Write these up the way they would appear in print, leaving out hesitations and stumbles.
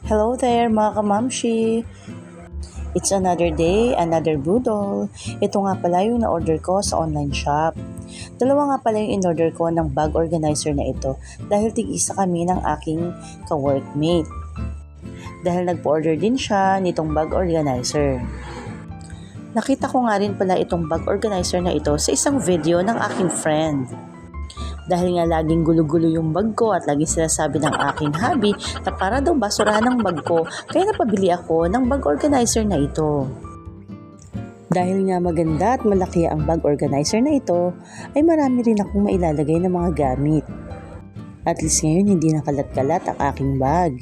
Hello there mga kamamshi! It's another day, another budol. Ito nga pala yung na-order ko sa online shop. Dalawa nga pala yung in-order ko ng bag organizer na ito dahil tig-isa kami ng aking ka-workmate. Dahil nagpo-order din siya nitong bag organizer. Nakita ko nga rin pala itong bag organizer na ito sa isang video ng aking friend. Dahil nga laging gulo-gulo yung bag ko at laging sinasabi ng aking hubby na para daw basurahan ng bag ko, kaya napabili ako ng bag organizer na ito. Dahil nga maganda at malaki ang bag organizer na ito, ay marami rin akong mailalagay ng mga gamit. At least ngayon hindi nakalat-kalat ang aking bag.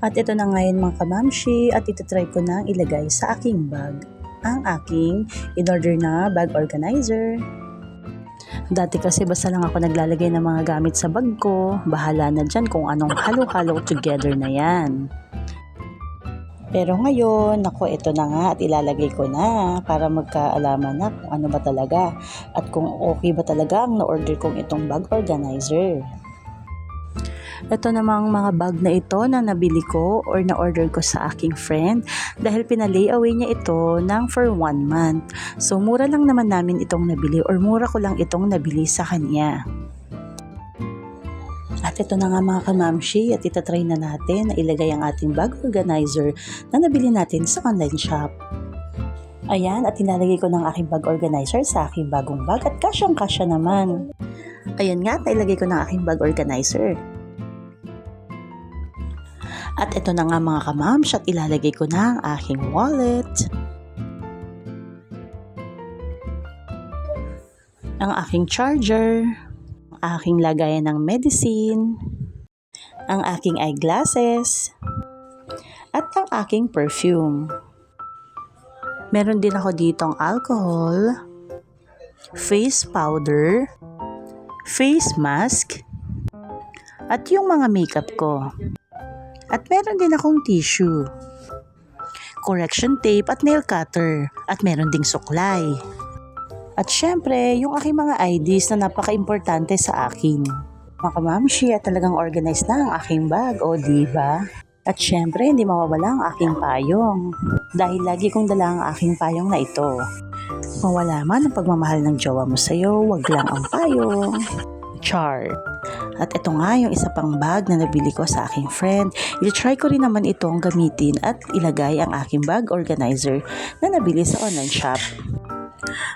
At ito na ngayon mga kamamshi at itatry ko na ilagay sa aking bag ang aking in-order na bag organizer. Dati kasi basta lang ako naglalagay ng mga gamit sa bag ko, bahala na dyan kung anong halo-halo together na yan. Pero ngayon, ito na nga at ilalagay ko na para magkaalaman na kung ano ba talaga at kung okay ba talaga ang na-order kong itong bag organizer. Ito namang mga bag na ito na nabili ko or na-order ko sa aking friend dahil pinalay-away niya ito for 1 month. So mura lang naman namin itong nabili or mura ko lang itong nabili sa kanya. At ito na nga mga kamamshi at itatry na natin na ilagay ang ating bag organizer na nabili natin sa online shop. Ayan, at nilalagay ko ng aking bag organizer sa aking bagong bag at kasyang-kasya naman. Ayan nga, nailagay ko ng aking bag organizer. At ito na nga mga kamams at ilalagay ko na ang aking wallet, ang aking charger, ang aking lagayan ng medicine, ang aking eyeglasses, at ang aking perfume. Meron din ako ditong alcohol, face powder, face mask, at yung mga makeup ko. At meron din akong tissue, correction tape at nail cutter. At meron ding suklay. At syempre, yung aking mga IDs na napaka-importante sa akin. Mga kamamshi, at talagang organized na ang aking bag, o diba? At syempre, hindi mawawala ang aking payong. Dahil lagi kong dala ang aking payong na ito. Mawala man ang pagmamahal ng jowa mo sa'yo, wag lang ang payong. Char. At ito nga yung isa pang bag na nabili ko sa aking friend. I-try ko rin naman itong gamitin at ilagay ang aking bag organizer na nabili sa online shop.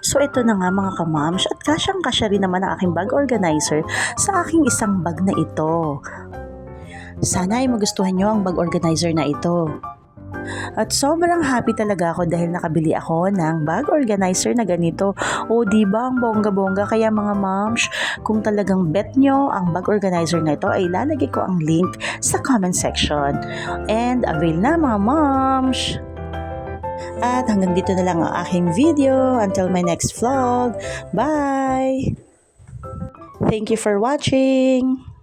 So ito na nga mga kamams at kasyang-kasya rin naman ang aking bag organizer sa aking isang bag na ito. Sana ay magustuhan nyo ang bag organizer na ito. At sobrang happy talaga ako dahil nakabili ako ng bag organizer na ganito. O diba ang bongga-bongga? Kaya mga moms, kung talagang bet nyo ang bag organizer na ito ay ilalagay ko ang link sa comment section. And avail na mga moms! At hanggang dito na lang ang aking video. Until my next vlog. Bye! Thank you for watching!